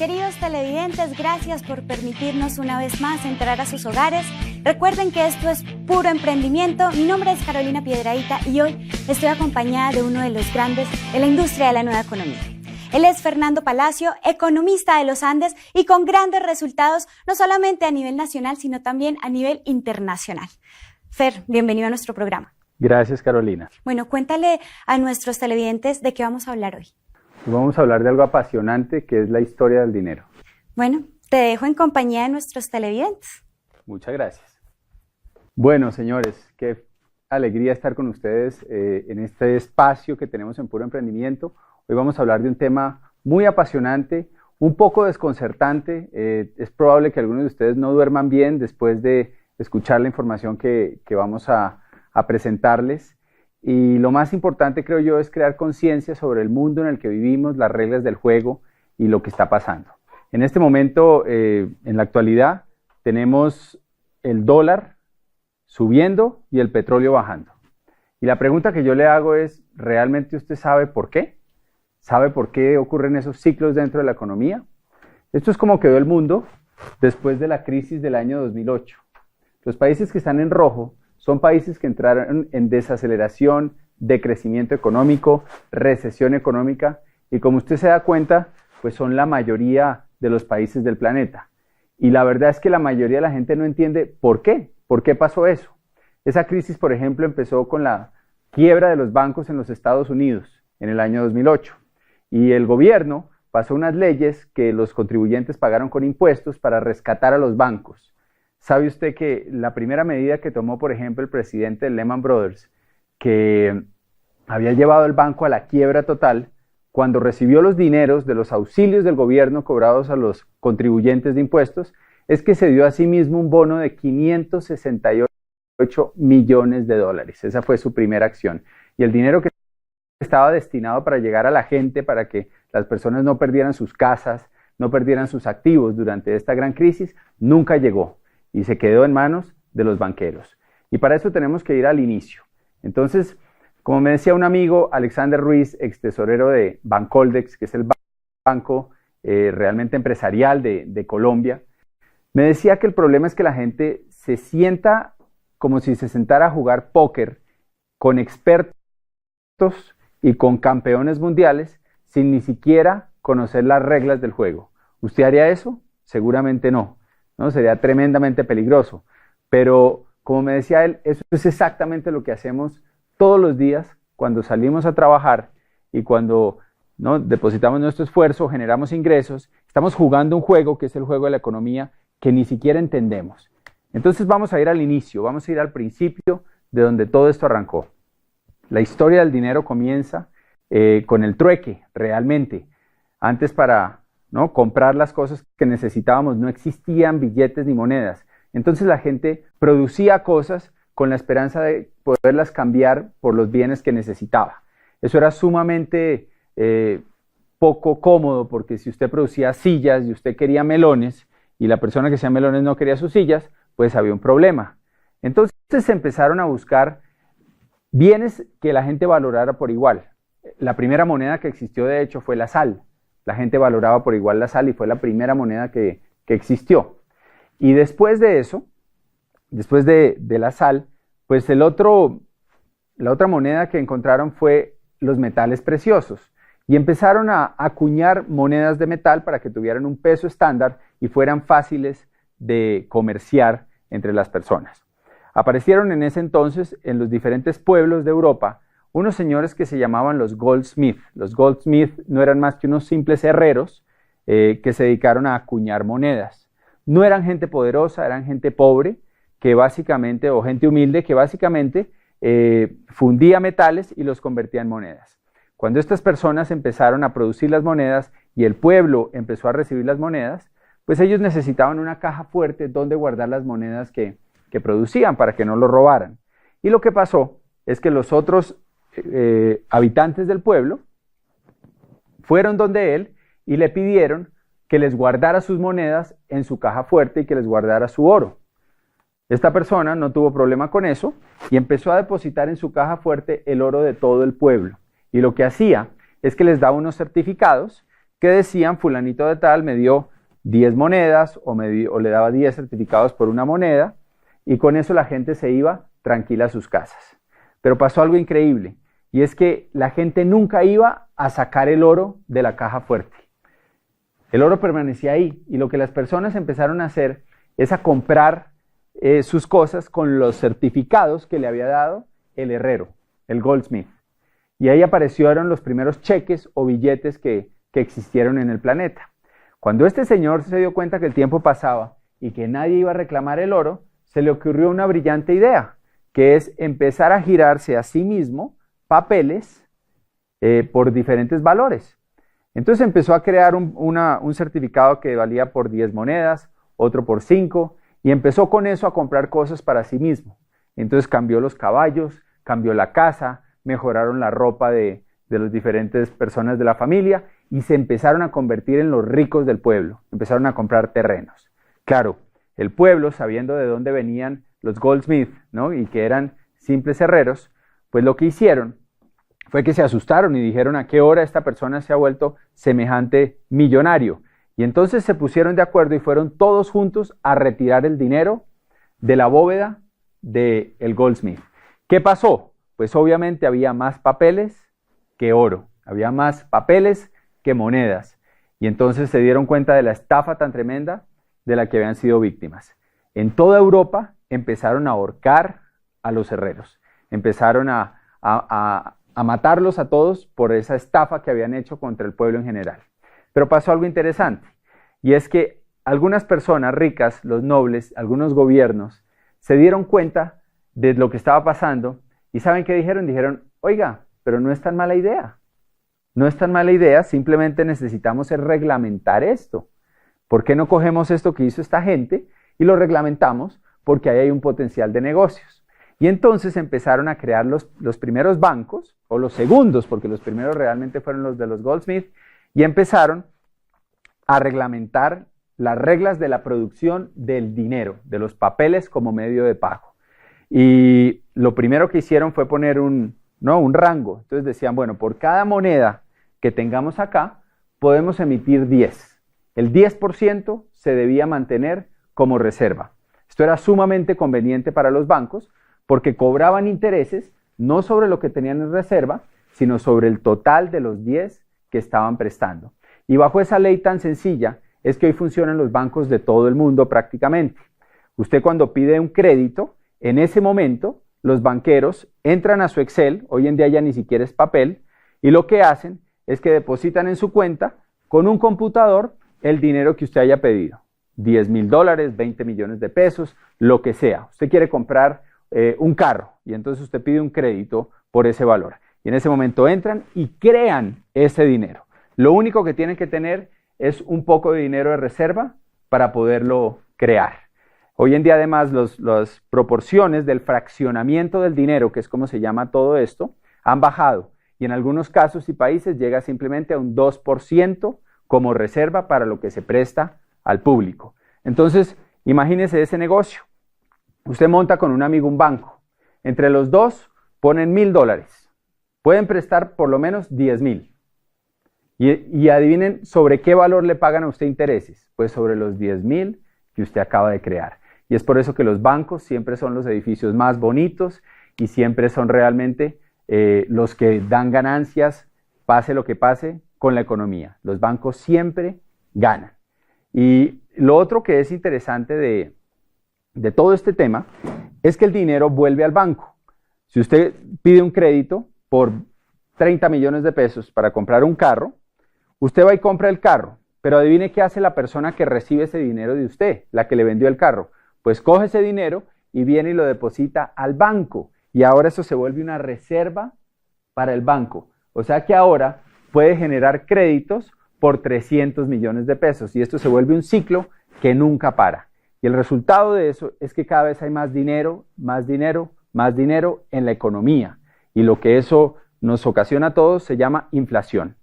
Queridos televidentes, gracias por permitirnos una vez más entrar a sus hogares. Recuerden que esto es puro emprendimiento. Mi nombre es Carolina Piedrahita y hoy estoy acompañada de uno de los grandes de la industria de la nueva economía. Él es Fernando Palacio, economista de los Andes y con grandes resultados, no solamente a nivel nacional, sino también a nivel internacional. Fer, bienvenido a nuestro programa. Gracias, Carolina. Bueno, cuéntale a nuestros televidentes de qué vamos a hablar hoy. Vamos a hablar de algo apasionante que es la historia del dinero. Bueno, te dejo en compañía de nuestros televidentes. Muchas gracias. Bueno, señores, qué alegría estar con ustedes en este espacio que tenemos en Puro Emprendimiento. Hoy vamos a hablar de un tema muy apasionante, un poco desconcertante. Es probable que algunos de ustedes no duerman bien después de escuchar la información que vamos a presentarles. Y lo más importante, creo yo, es crear conciencia sobre el mundo en el que vivimos, las reglas del juego y lo que está pasando. En este momento, en la actualidad, tenemos el dólar subiendo y el petróleo bajando. Y la pregunta que yo le hago es, ¿realmente usted sabe por qué? ¿Sabe por qué ocurren esos ciclos dentro de la economía? Esto es como quedó el mundo después de la crisis del año 2008. Los países que están en rojo son países que entraron en desaceleración, decrecimiento económico, recesión económica, y como usted se da cuenta, pues son la mayoría de los países del planeta. Y la verdad es que la mayoría de la gente no entiende por qué pasó eso. Esa crisis, por ejemplo, empezó con la quiebra de los bancos en los Estados Unidos en el año 2008, y el gobierno pasó unas leyes que los contribuyentes pagaron con impuestos para rescatar a los bancos. ¿Sabe usted que la primera medida que tomó, por ejemplo, el presidente de Lehman Brothers, que había llevado el banco a la quiebra total, cuando recibió los dineros de los auxilios del gobierno cobrados a los contribuyentes de impuestos, es que se dio a sí mismo un bono de 568 millones de dólares? Esa fue su primera acción. Y el dinero que estaba destinado para llegar a la gente, para que las personas no perdieran sus casas, no perdieran sus activos durante esta gran crisis, nunca llegó. Y se quedó en manos de los banqueros. Y para eso tenemos que ir al inicio. Entonces, como me decía un amigo, Alexander Ruiz, ex tesorero de Bancoldex, que es el banco realmente empresarial de Colombia, me decía que el problema es que la gente se sienta como si se sentara a jugar póker con expertos y con campeones mundiales sin ni siquiera conocer las reglas del juego. ¿Usted haría eso? Seguramente no. ¿No? Sería tremendamente peligroso, pero como me decía él, eso es exactamente lo que hacemos todos los días cuando salimos a trabajar y cuando, ¿no?, depositamos nuestro esfuerzo, generamos ingresos, estamos jugando un juego que es el juego de la economía que ni siquiera entendemos. Entonces vamos a ir al inicio, vamos a ir al principio de donde todo esto arrancó. La historia del dinero comienza con el trueque, realmente. Antes ¿no?, comprar las cosas que necesitábamos, no existían billetes ni monedas. Entonces la gente producía cosas con la esperanza de poderlas cambiar por los bienes que necesitaba. Eso era sumamente poco cómodo, porque si usted producía sillas y usted quería melones y la persona que hacía melones no quería sus sillas, pues había un problema. Entonces se empezaron a buscar bienes que la gente valorara por igual. La primera moneda que existió, de hecho, fue la sal. La gente valoraba por igual la sal y fue la primera moneda que existió. Y después de eso, después de la sal, pues la otra moneda que encontraron fue los metales preciosos. Y empezaron a acuñar monedas de metal para que tuvieran un peso estándar y fueran fáciles de comerciar entre las personas. Aparecieron en ese entonces en los diferentes pueblos de Europa unos señores que se llamaban los goldsmith. Los goldsmith no eran más que unos simples herreros que se dedicaron a acuñar monedas. No eran gente poderosa, eran gente pobre, que básicamente, o gente humilde, que básicamente fundía metales y los convertía en monedas. Cuando estas personas empezaron a producir las monedas y el pueblo empezó a recibir las monedas, pues ellos necesitaban una caja fuerte donde guardar las monedas que producían para que no lo robaran. Y lo que pasó es que los otros habitantes del pueblo fueron donde él y le pidieron que les guardara sus monedas en su caja fuerte y que les guardara su oro. Esta persona no tuvo problema con eso y empezó a depositar en su caja fuerte el oro de todo el pueblo. Y lo que hacía es que les daba unos certificados que decían fulanito de tal me dio 10 monedas o le daba 10 certificados por una moneda, y con eso la gente se iba tranquila a sus casas. Pero pasó algo increíble, y es que la gente nunca iba a sacar el oro de la caja fuerte. El oro permanecía ahí, y lo que las personas empezaron a hacer es a comprar sus cosas con los certificados que le había dado el herrero, el goldsmith. Y ahí aparecieron los primeros cheques o billetes que existieron en el planeta. Cuando este señor se dio cuenta que el tiempo pasaba y que nadie iba a reclamar el oro, se le ocurrió una brillante idea, que es empezar a girarse a sí mismo papeles por diferentes valores. Entonces empezó a crear un certificado que valía por 10 monedas, otro por 5, y empezó con eso a comprar cosas para sí mismo. Entonces cambió los caballos, cambió la casa, mejoraron la ropa de las diferentes personas de la familia, y se empezaron a convertir en los ricos del pueblo, empezaron a comprar terrenos. Claro, el pueblo, sabiendo de dónde venían los goldsmith, ¿no? Y que eran simples herreros, pues lo que hicieron fue que se asustaron y dijeron: ¿a qué hora esta persona se ha vuelto semejante millonario? Y entonces se pusieron de acuerdo y fueron todos juntos a retirar el dinero de la bóveda del goldsmith. ¿Qué pasó? Pues obviamente había más papeles que oro, había más papeles que monedas. Y entonces se dieron cuenta de la estafa tan tremenda de la que habían sido víctimas. En toda Europa empezaron a ahorcar a los herreros, empezaron a matarlos a todos por esa estafa que habían hecho contra el pueblo en general. Pero pasó algo interesante, y es que algunas personas ricas, los nobles, algunos gobiernos, se dieron cuenta de lo que estaba pasando, y ¿saben qué dijeron? Dijeron: oiga, pero no es tan mala idea. No es tan mala idea, simplemente necesitamos reglamentar esto. ¿Por qué no cogemos esto que hizo esta gente y lo reglamentamos? Porque ahí hay un potencial de negocios. Y entonces empezaron a crear los primeros bancos, o los segundos, porque los primeros realmente fueron los de los Goldsmith, y empezaron a reglamentar las reglas de la producción del dinero, de los papeles como medio de pago. Y lo primero que hicieron fue poner un rango. Entonces decían: bueno, por cada moneda que tengamos acá, podemos emitir 10. El 10% se debía mantener como reserva. Esto era sumamente conveniente para los bancos porque cobraban intereses no sobre lo que tenían en reserva, sino sobre el total de los 10 que estaban prestando. Y bajo esa ley tan sencilla es que hoy funcionan los bancos de todo el mundo prácticamente. Usted cuando pide un crédito, en ese momento los banqueros entran a su Excel, hoy en día ya ni siquiera es papel, y lo que hacen es que depositan en su cuenta con un computador el dinero que usted haya pedido. $10,000, 20 millones de pesos, lo que sea. Usted quiere comprar un carro y entonces usted pide un crédito por ese valor. Y en ese momento entran y crean ese dinero. Lo único que tienen que tener es un poco de dinero de reserva para poderlo crear. Hoy en día además las proporciones del fraccionamiento del dinero, que es como se llama todo esto, han bajado. Y en algunos casos y países llega simplemente a un 2% como reserva para lo que se presta al público. Entonces, imagínese ese negocio. Usted monta con un amigo un banco. Entre los dos ponen $1,000. Pueden prestar por lo menos 10,000. Y adivinen sobre qué valor le pagan a usted intereses. Pues sobre los 10,000 que usted acaba de crear. Y es por eso que los bancos siempre son los edificios más bonitos y siempre son realmente los que dan ganancias, pase lo que pase con la economía. Los bancos siempre ganan. Y lo otro que es interesante de todo este tema es que el dinero vuelve al banco. Si usted pide un crédito por 30 millones de pesos para comprar un carro, usted va y compra el carro, pero adivine qué hace la persona que recibe ese dinero de usted, la que le vendió el carro. Pues coge ese dinero y viene y lo deposita al banco. Y ahora eso se vuelve una reserva para el banco. O sea que ahora puede generar créditos por 300 millones de pesos. Y esto se vuelve un ciclo que nunca para. Y el resultado de eso es que cada vez hay más dinero, más dinero, más dinero en la economía. Y lo que eso nos ocasiona a todos se llama inflación.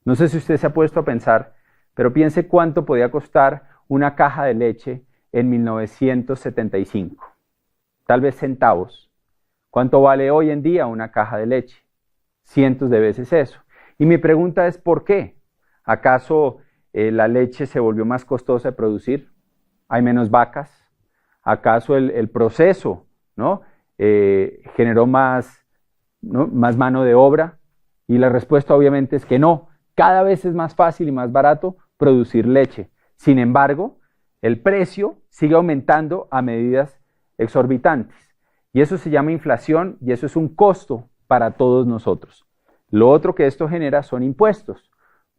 No sé si usted se ha puesto a pensar, pero piense cuánto podía costar una caja de leche en 1975. Tal vez centavos. ¿Cuánto vale hoy en día una caja de leche? Cientos de veces eso. Y mi pregunta es ¿por qué? ¿Acaso la leche se volvió más costosa de producir? ¿Hay menos vacas? ¿Acaso el proceso, ¿no? Generó más, ¿no?, más mano de obra? Y la respuesta obviamente es que no. Cada vez es más fácil y más barato producir leche. Sin embargo, el precio sigue aumentando a medidas exorbitantes. Y eso se llama inflación y eso es un costo para todos nosotros. Lo otro que esto genera son impuestos,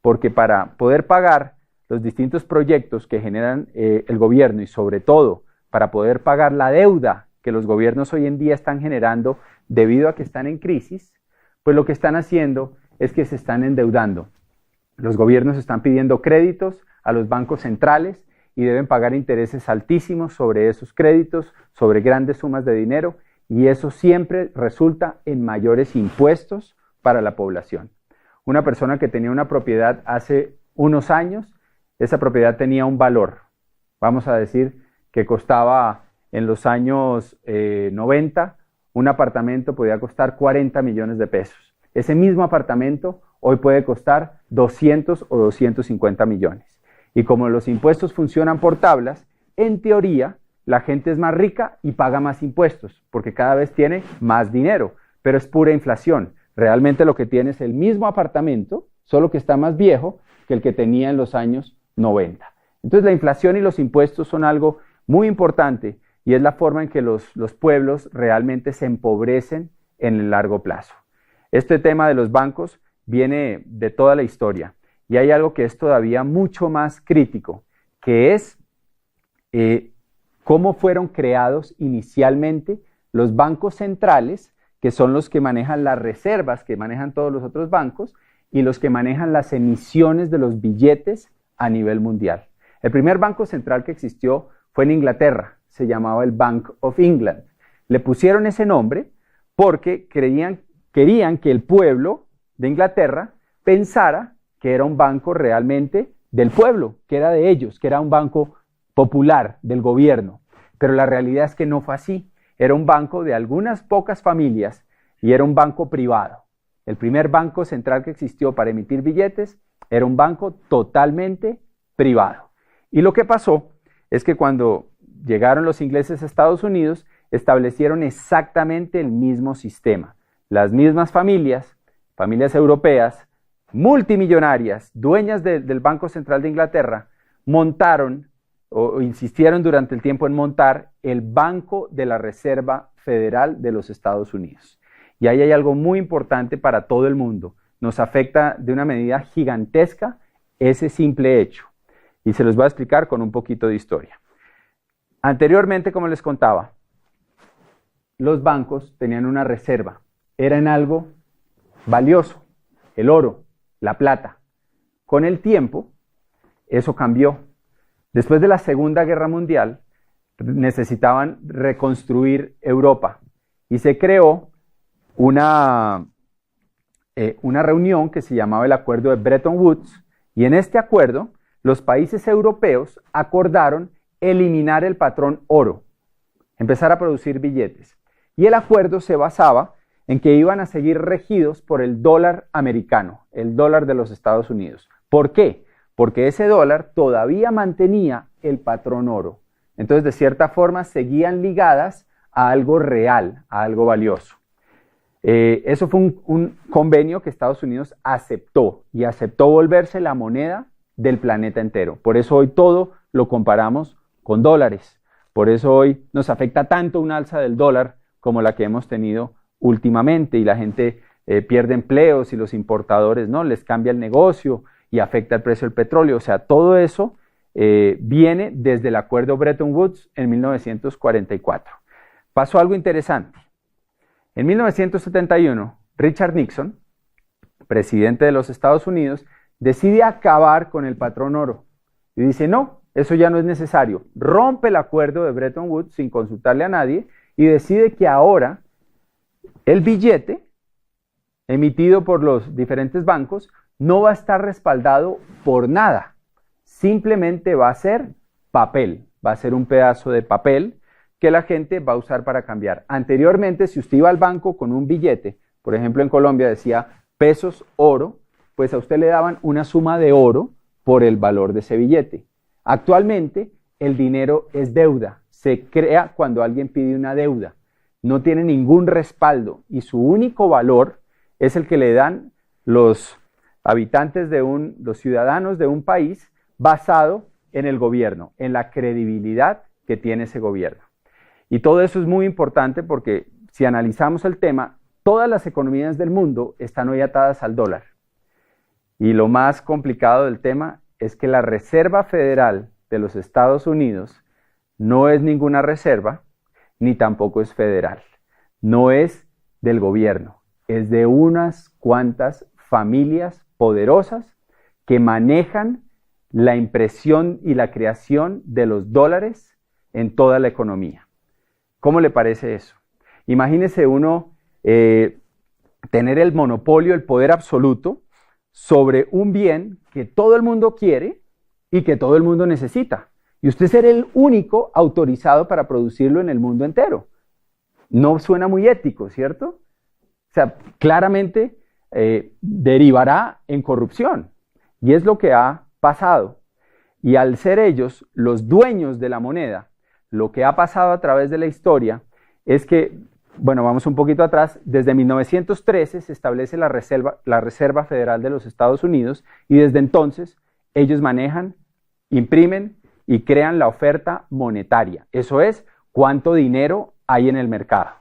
porque para poder pagar los distintos proyectos que generan el gobierno y sobre todo para poder pagar la deuda que los gobiernos hoy en día están generando debido a que están en crisis, pues lo que están haciendo es que se están endeudando. Los gobiernos están pidiendo créditos a los bancos centrales y deben pagar intereses altísimos sobre esos créditos, sobre grandes sumas de dinero, y eso siempre resulta en mayores impuestos para la población. Una persona que tenía una propiedad hace unos años, esa propiedad tenía un valor, vamos a decir que costaba en los años 90, un apartamento podía costar 40 millones de pesos. Ese mismo apartamento hoy puede costar 200 o 250 millones. Y como los impuestos funcionan por tablas, en teoría la gente es más rica y paga más impuestos, porque cada vez tiene más dinero, pero es pura inflación. Realmente lo que tiene es el mismo apartamento, solo que está más viejo que el que tenía en los años 90. Entonces la inflación y los impuestos son algo muy importante y es la forma en que los pueblos realmente se empobrecen en el largo plazo. Este tema de los bancos viene de toda la historia y hay algo que es todavía mucho más crítico, que es cómo fueron creados inicialmente los bancos centrales, que son los que manejan las reservas, que manejan todos los otros bancos, y los que manejan las emisiones de los billetes a nivel mundial. El primer banco central que existió fue en Inglaterra, se llamaba el Bank of England. Le pusieron ese nombre porque querían que el pueblo de Inglaterra pensara que era un banco realmente del pueblo, que era de ellos, que era un banco popular del gobierno. Pero la realidad es que no fue así. Era un banco de algunas pocas familias y era un banco privado. El primer banco central que existió para emitir billetes era un banco totalmente privado. Y lo que pasó es que cuando llegaron los ingleses a Estados Unidos, establecieron exactamente el mismo sistema. Las mismas familias europeas, multimillonarias, dueñas del Banco Central de Inglaterra, montaron o insistieron durante el tiempo en montar el Banco de la Reserva Federal de los Estados Unidos. Y ahí hay algo muy importante para todo el mundo. Nos afecta de una medida gigantesca ese simple hecho. Y se los voy a explicar con un poquito de historia. Anteriormente, como les contaba, los bancos tenían una reserva. Eran algo valioso, el oro, la plata. Con el tiempo, eso cambió. Después de la Segunda Guerra Mundial, necesitaban reconstruir Europa y se creó una reunión que se llamaba el Acuerdo de Bretton Woods, y en este acuerdo los países europeos acordaron eliminar el patrón oro, empezar a producir billetes. Y el acuerdo se basaba en que iban a seguir regidos por el dólar americano, el dólar de los Estados Unidos. ¿Por qué? Porque ese dólar todavía mantenía el patrón oro. Entonces, de cierta forma, seguían ligadas a algo real, a algo valioso. Eso fue un convenio que Estados Unidos aceptó, y aceptó volverse la moneda del planeta entero. Por eso hoy todo lo comparamos con dólares. Por eso hoy nos afecta tanto un alza del dólar como la que hemos tenido últimamente, y la gente pierde empleos y los importadores no les cambia el negocio y afecta el precio del petróleo. O sea, todo eso viene desde el acuerdo Bretton Woods en 1944. Pasó algo interesante. En 1971, Richard Nixon, presidente de los Estados Unidos, decide acabar con el patrón oro y dice: no, eso ya no es necesario. Rompe el acuerdo de Bretton Woods sin consultarle a nadie y decide que ahora el billete emitido por los diferentes bancos no va a estar respaldado por nada, simplemente va a ser papel, va a ser un pedazo de papel que la gente va a usar para cambiar. Anteriormente, si usted iba al banco con un billete, por ejemplo en Colombia decía pesos oro, pues a usted le daban una suma de oro por el valor de ese billete. Actualmente, el dinero es deuda, se crea cuando alguien pide una deuda, no tiene ningún respaldo y su único valor es el que le dan los habitantes los ciudadanos de un país basado en el gobierno, en la credibilidad que tiene ese gobierno. Y todo eso es muy importante porque si analizamos el tema, todas las economías del mundo están hoy atadas al dólar. Y lo más complicado del tema es que la Reserva Federal de los Estados Unidos no es ninguna reserva, ni tampoco es federal. No es del gobierno, es de unas cuantas familias poderosas que manejan la impresión y la creación de los dólares en toda la economía. ¿Cómo le parece eso? Imagínese uno tener el monopolio, el poder absoluto sobre un bien que todo el mundo quiere y que todo el mundo necesita. Y usted ser el único autorizado para producirlo en el mundo entero. No suena muy ético, ¿cierto? O sea, claramente derivará en corrupción. Y es lo que ha pasado. Y al ser ellos los dueños de la moneda, lo que ha pasado a través de la historia es que, bueno, vamos un poquito atrás, desde 1913 se establece la Reserva Federal de los Estados Unidos y desde entonces ellos manejan, imprimen y crean la oferta monetaria. Eso es, cuánto dinero hay en el mercado.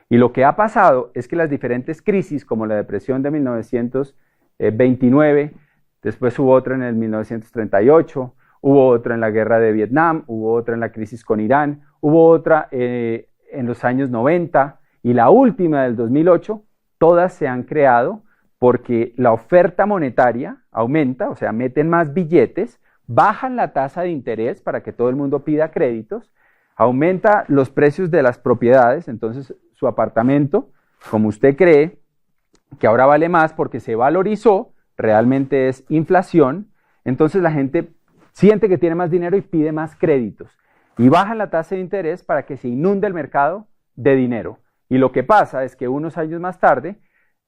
Y lo que ha pasado es que las diferentes crisis, como la depresión de 1929, después hubo otra en el 1938, hubo otra en la guerra de Vietnam, hubo otra en la crisis con Irán, hubo otra en los años 90 y la última del 2008, todas se han creado porque la oferta monetaria aumenta, o sea, meten más billetes, bajan la tasa de interés para que todo el mundo pida créditos, aumenta los precios de las propiedades, entonces su apartamento, como usted cree, que ahora vale más porque se valorizó, realmente es inflación, entonces la gente siente que tiene más dinero y pide más créditos. Y bajan la tasa de interés para que se inunde el mercado de dinero. Y lo que pasa es que unos años más tarde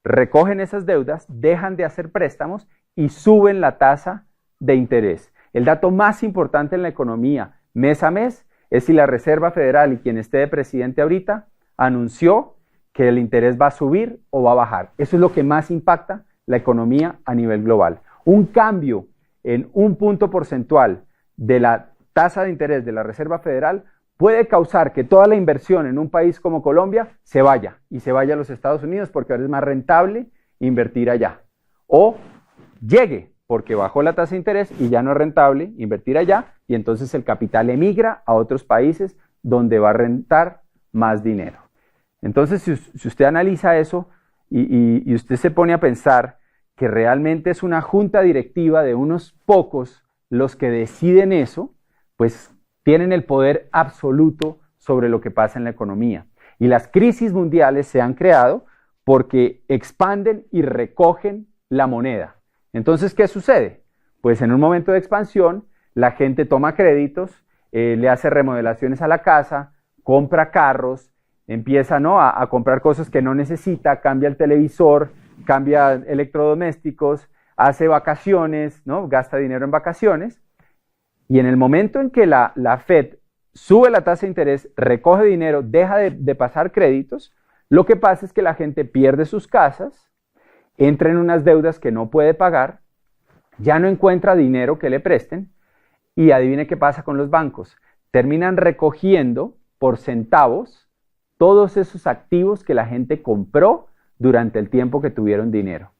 recogen esas deudas, dejan de hacer préstamos y suben la tasa de interés. El dato más importante en la economía mes a mes es si la Reserva Federal y quien esté de presidente ahorita anunció que el interés va a subir o va a bajar. Eso es lo que más impacta la economía a nivel global. Un cambio en un punto porcentual de la tasa de interés de la Reserva Federal puede causar que toda la inversión en un país como Colombia se vaya y se vaya a los Estados Unidos porque ahora es más rentable invertir allá. O llegue porque bajó la tasa de interés y ya no es rentable invertir allá y entonces el capital emigra a otros países donde va a rentar más dinero. Entonces, si usted analiza eso y usted se pone a pensar que realmente es una junta directiva de unos pocos los que deciden eso, pues tienen el poder absoluto sobre lo que pasa en la economía. Y las crisis mundiales se han creado porque expanden y recogen la moneda. Entonces, ¿qué sucede? Pues en un momento de expansión, la gente toma créditos, le hace remodelaciones a la casa, compra carros, empieza a comprar cosas que no necesita, cambia el televisor, cambia electrodomésticos, hace vacaciones, ¿no? Gasta dinero en vacaciones. Y en el momento en que la Fed sube la tasa de interés, recoge dinero, deja de pasar créditos, lo que pasa es que la gente pierde sus casas, entra en unas deudas que no puede pagar, ya no encuentra dinero que le presten y adivine qué pasa con los bancos. Terminan recogiendo por centavos todos esos activos que la gente compró durante el tiempo que tuvieron dinero.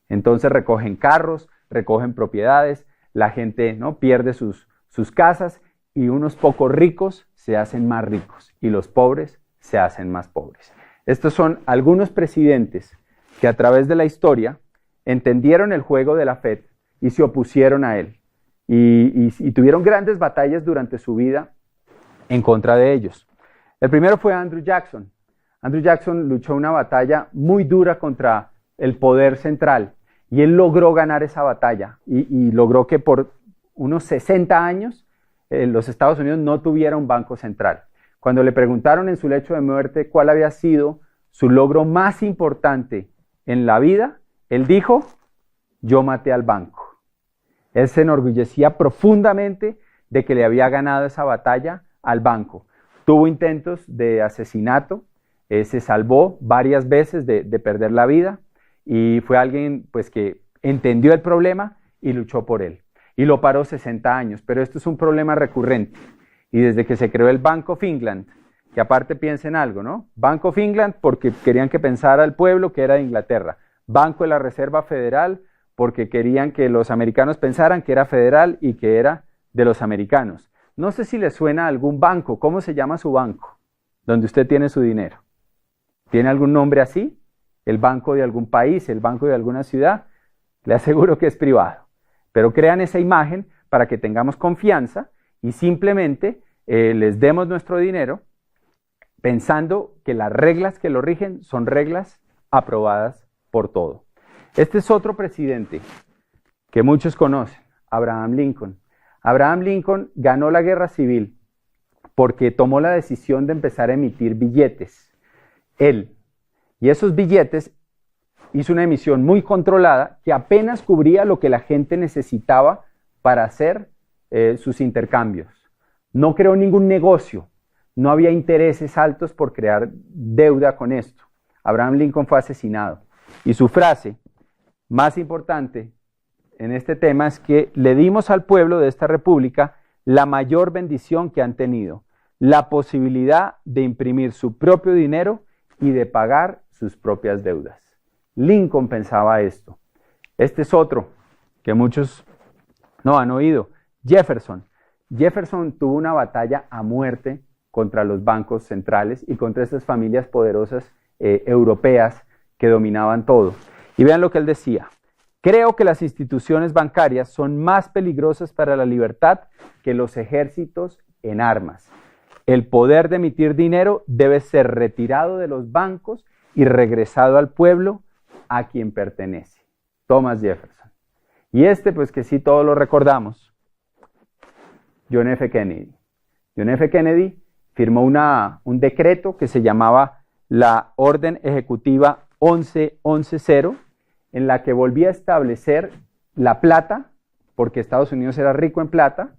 Entonces recogen carros, recogen propiedades, la gente, ¿no?, pierde sus casas y unos pocos ricos se hacen más ricos y los pobres se hacen más pobres. Estos son algunos presidentes que a través de la historia entendieron el juego de la Fed y se opusieron a él y tuvieron grandes batallas durante su vida en contra de ellos. El primero fue Andrew Jackson. Andrew Jackson luchó una batalla muy dura contra el poder central y él logró ganar esa batalla y logró que por unos 60 años los Estados Unidos no tuviera un banco central. Cuando le preguntaron en su lecho de muerte cuál había sido su logro más importante en la vida, él dijo, yo maté al banco. Él se enorgullecía profundamente de que le había ganado esa batalla al banco. Tuvo intentos de asesinato, se salvó varias veces de perder la vida y fue alguien pues, que entendió el problema y luchó por él. Y lo paró 60 años, pero esto es un problema recurrente. Y desde que se creó el Bank of England, que aparte piensen algo, ¿no? Bank of England porque querían que pensara el pueblo que era de Inglaterra. Banco de la Reserva Federal porque querían que los americanos pensaran que era federal y que era de los americanos. No sé si les suena a algún banco. ¿Cómo se llama su banco? Donde usted tiene su dinero. ¿Tiene algún nombre así? ¿El banco de algún país? ¿El banco de alguna ciudad? Le aseguro que es privado. Pero crean esa imagen para que tengamos confianza y simplemente les demos nuestro dinero pensando que las reglas que lo rigen son reglas aprobadas por todo. Este es otro presidente que muchos conocen, Abraham Lincoln. Abraham Lincoln ganó la guerra civil porque tomó la decisión de empezar a emitir billetes. Él, y esos billetes hizo una emisión muy controlada que apenas cubría lo que la gente necesitaba para hacer sus intercambios. No creó ningún negocio, no había intereses altos por crear deuda con esto. Abraham Lincoln fue asesinado y su frase más importante en este tema es que le dimos al pueblo de esta república la mayor bendición que han tenido, la posibilidad de imprimir su propio dinero y de pagar sus propias deudas. Lincoln pensaba esto. Este es otro que muchos no han oído, Jefferson. Jefferson tuvo una batalla a muerte contra los bancos centrales y contra estas familias poderosas europeas que dominaban todo. Y vean lo que él decía. Creo que las instituciones bancarias son más peligrosas para la libertad que los ejércitos en armas. El poder de emitir dinero debe ser retirado de los bancos y regresado al pueblo a quien pertenece. Thomas Jefferson. Y pues que sí todos lo recordamos, John F. Kennedy. John F. Kennedy firmó un decreto que se llamaba la Orden Ejecutiva 1110, en la que volvía a establecer la plata, porque Estados Unidos era rico en plata,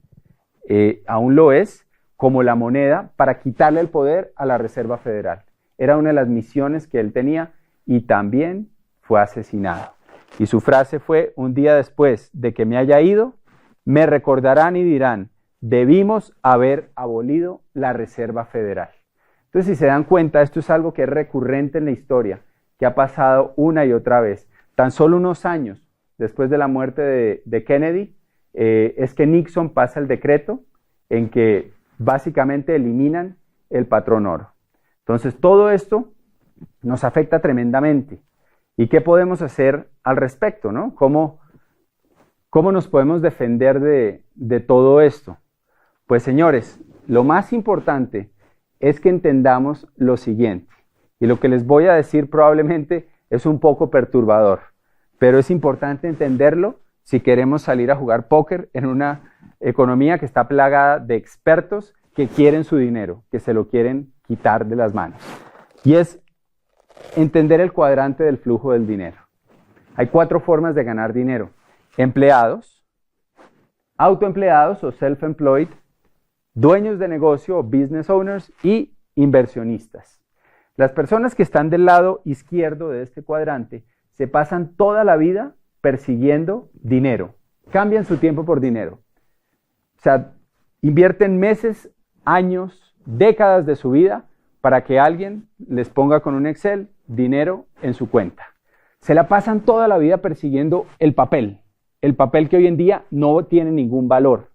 aún lo es, como la moneda para quitarle el poder a la Reserva Federal. Era una de las misiones que él tenía y también fue asesinado. Y su frase fue: un día después de que me haya ido, me recordarán y dirán, debimos haber abolido la Reserva Federal. Entonces, si se dan cuenta, esto es algo que es recurrente en la historia, que ha pasado una y otra vez. Tan solo unos años después de la muerte de Kennedy, es que Nixon pasa el decreto en que básicamente eliminan el patrón oro. Entonces, todo esto nos afecta tremendamente. ¿Y qué podemos hacer al respecto, no? ¿Cómo nos podemos defender de todo esto? Pues, señores, lo más importante es que entendamos lo siguiente. Y lo que les voy a decir probablemente es un poco perturbador, pero es importante entenderlo si queremos salir a jugar póker en una economía que está plagada de expertos que quieren su dinero, que se lo quieren quitar de las manos. Y es entender el cuadrante del flujo del dinero. Hay 4 formas de ganar dinero: empleados, autoempleados o self-employed, dueños de negocio o business owners y inversionistas. Las personas que están del lado izquierdo de este cuadrante se pasan toda la vida persiguiendo dinero, cambian su tiempo por dinero. O sea, invierten meses, años, décadas de su vida para que alguien les ponga con un Excel dinero en su cuenta. Se la pasan toda la vida persiguiendo el papel que hoy en día no tiene ningún valor.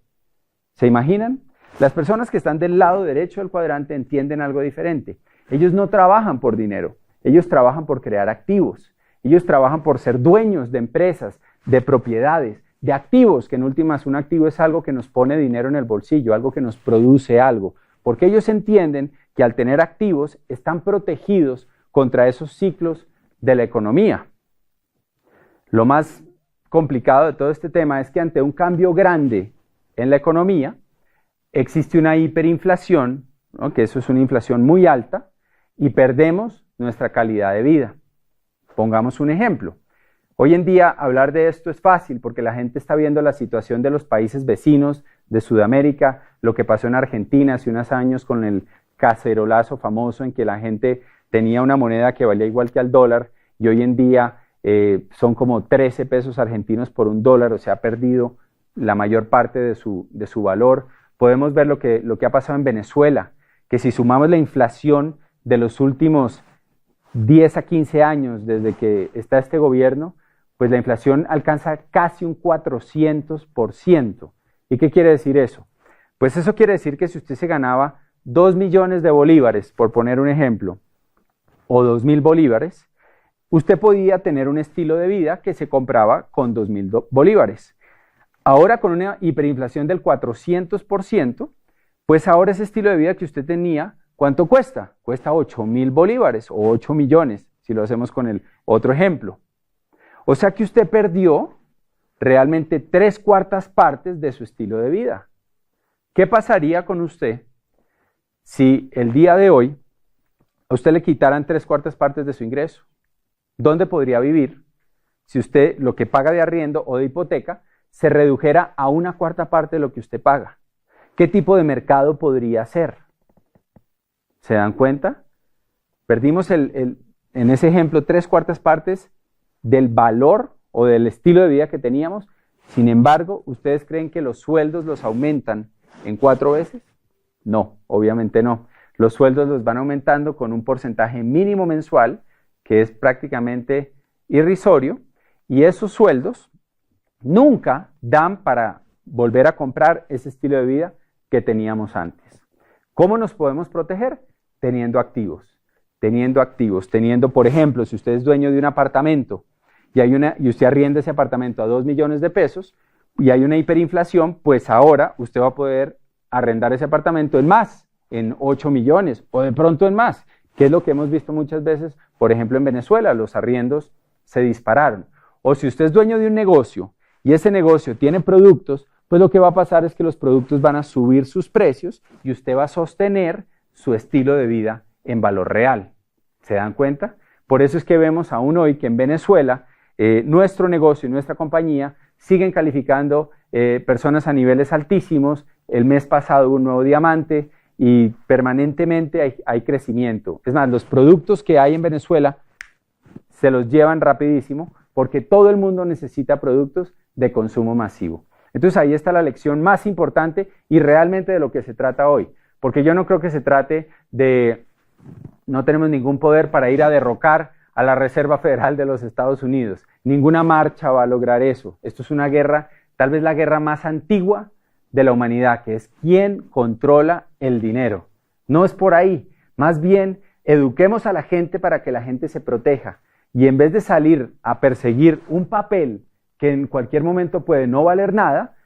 ¿Se imaginan? Las personas que están del lado derecho del cuadrante entienden algo diferente. Ellos no trabajan por dinero, ellos trabajan por crear activos. Ellos trabajan por ser dueños de empresas, de propiedades, de activos, que en últimas un activo es algo que nos pone dinero en el bolsillo, algo que nos produce algo. Porque ellos entienden que al tener activos están protegidos contra esos ciclos de la economía. Lo más complicado de todo este tema es que ante un cambio grande en la economía, existe una hiperinflación, ¿no? Que eso es una inflación muy alta, y perdemos nuestra calidad de vida. Pongamos un ejemplo. Hoy en día hablar de esto es fácil porque la gente está viendo la situación de los países vecinos de Sudamérica, lo que pasó en Argentina hace unos años con el cacerolazo famoso en que la gente tenía una moneda que valía igual que al dólar y hoy en día son como 13 pesos argentinos por un dólar, o sea, ha perdido la mayor parte de su valor. Podemos ver lo que ha pasado en Venezuela, que si sumamos la inflación de los últimos 10 a 15 años desde que está este gobierno, pues la inflación alcanza casi un 400%. ¿Y qué quiere decir eso? Pues eso quiere decir que si usted se ganaba 2 millones de bolívares, por poner un ejemplo, o 2.000 bolívares, usted podía tener un estilo de vida que se compraba con 2.000 bolívares. Ahora con una hiperinflación del 400%, pues ahora ese estilo de vida que usted tenía, ¿cuánto cuesta? Cuesta 8.000 bolívares o 8 millones, si lo hacemos con el otro ejemplo. O sea que usted perdió realmente 3/4 partes de su estilo de vida. ¿Qué pasaría con usted si el día de hoy a usted le quitaran 3/4 partes de su ingreso? ¿Dónde podría vivir si usted lo que paga de arriendo o de hipoteca se redujera a 1/4 parte de lo que usted paga? ¿Qué tipo de mercado podría hacer? ¿Se dan cuenta? Perdimos en ese ejemplo 3/4 partes del valor o del estilo de vida que teníamos. Sin embargo, ¿ustedes creen que los sueldos los aumentan en 4 veces? No, obviamente no. Los sueldos los van aumentando con un porcentaje mínimo mensual que es prácticamente irrisorio y esos sueldos nunca dan para volver a comprar ese estilo de vida que teníamos antes. ¿Cómo nos podemos proteger? Teniendo activos, por ejemplo, si usted es dueño de un apartamento y usted arrienda ese apartamento a 2 millones de pesos y hay una hiperinflación, pues ahora usted va a poder arrendar ese apartamento en 8 millones o de pronto en más, que es lo que hemos visto muchas veces, por ejemplo en Venezuela, los arriendos se dispararon. O si usted es dueño de un negocio y ese negocio tiene productos, pues lo que va a pasar es que los productos van a subir sus precios y usted va a sostener su estilo de vida en valor real. ¿Se dan cuenta? Por eso es que vemos aún hoy que en Venezuela nuestro negocio y nuestra compañía siguen calificando personas a niveles altísimos. El mes pasado hubo un nuevo diamante y permanentemente hay crecimiento. Es más, los productos que hay en Venezuela se los llevan rapidísimo porque todo el mundo necesita productos de consumo masivo. Entonces ahí está la lección más importante y realmente de lo que se trata hoy. Porque yo no creo que se trate de, no tenemos ningún poder para ir a derrocar a la Reserva Federal de los Estados Unidos. Ninguna marcha va a lograr eso. Esto es una guerra, tal vez la guerra más antigua de la humanidad, que es quién controla el dinero. No es por ahí. Más bien, eduquemos a la gente para que la gente se proteja. Y en vez de salir a perseguir un papel que en cualquier momento puede no valer nada,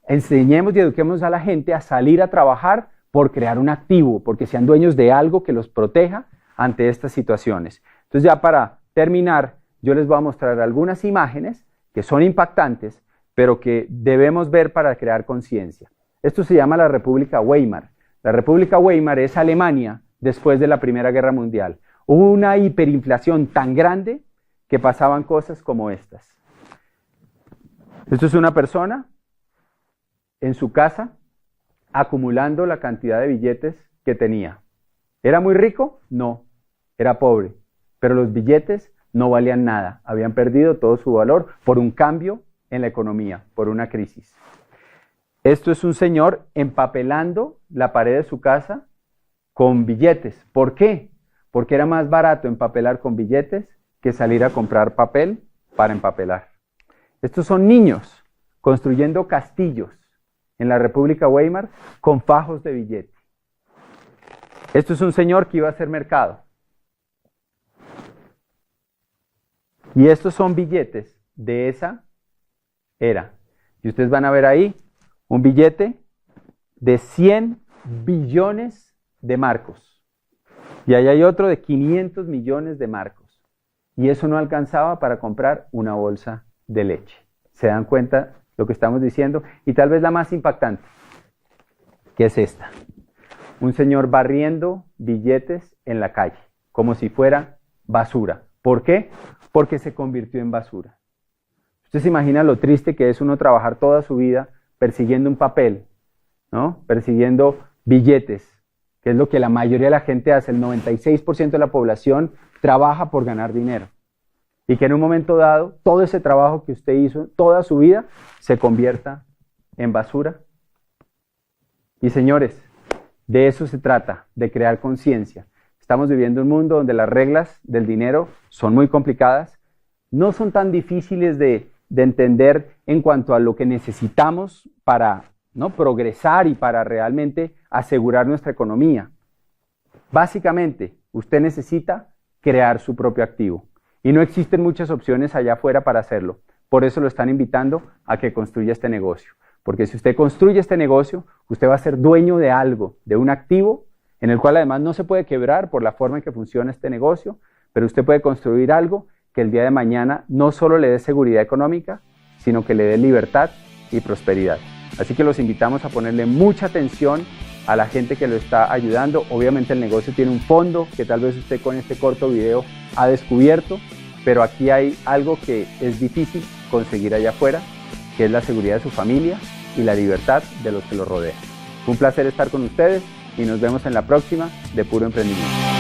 enseñemos y eduquemos a la gente a salir a trabajar por crear un activo, porque sean dueños de algo que los proteja ante estas situaciones. Entonces ya para terminar, yo les voy a mostrar algunas imágenes que son impactantes, pero que debemos ver para crear conciencia. Esto se llama la República Weimar. La República Weimar es Alemania después de la Primera Guerra Mundial. Hubo una hiperinflación tan grande que pasaban cosas como estas. Esto es una persona en su casa acumulando la cantidad de billetes que tenía. ¿Era muy rico? No, era pobre, pero los billetes no valían nada, habían perdido todo su valor por un cambio en la economía, por una crisis. Esto es un señor empapelando la pared de su casa con billetes. ¿Por qué? Porque era más barato empapelar con billetes que salir a comprar papel para empapelar. Estos son niños construyendo castillos en la República Weimar con fajos de billete. Esto es un señor que iba a hacer mercado. Y estos son billetes de esa era. Y ustedes van a ver ahí un billete de 100 billones de marcos. Y ahí hay otro de 500 millones de marcos. Y eso no alcanzaba para comprar una bolsa de leche. ¿Se dan cuenta lo que estamos diciendo? Y tal vez la más impactante, que es esta. Un señor barriendo billetes en la calle, como si fuera basura. ¿Por qué? Porque se convirtió en basura. Usted se imagina lo triste que es uno trabajar toda su vida persiguiendo un papel, ¿no? Persiguiendo billetes, que es lo que la mayoría de la gente hace. El 96% de la población trabaja por ganar dinero. Y que en un momento dado, todo ese trabajo que usted hizo toda su vida se convierta en basura. Y señores, de eso se trata, de crear conciencia. Estamos viviendo un mundo donde las reglas del dinero son muy complicadas, no son tan difíciles de entender en cuanto a lo que necesitamos para, ¿no?, progresar y para realmente asegurar nuestra economía. Básicamente, usted necesita crear su propio activo. Y no existen muchas opciones allá afuera para hacerlo. Por eso lo están invitando a que construya este negocio. Porque si usted construye este negocio, usted va a ser dueño de algo, de un activo, en el cual además no se puede quebrar por la forma en que funciona este negocio, pero usted puede construir algo que el día de mañana no solo le dé seguridad económica, sino que le dé libertad y prosperidad. Así que los invitamos a ponerle mucha atención a la gente que lo está ayudando. Obviamente el negocio tiene un fondo que tal vez usted con este corto video ha descubierto, pero aquí hay algo que es difícil conseguir allá afuera, que es la seguridad de su familia y la libertad de los que lo rodean. Fue un placer estar con ustedes y nos vemos en la próxima de Puro Emprendimiento.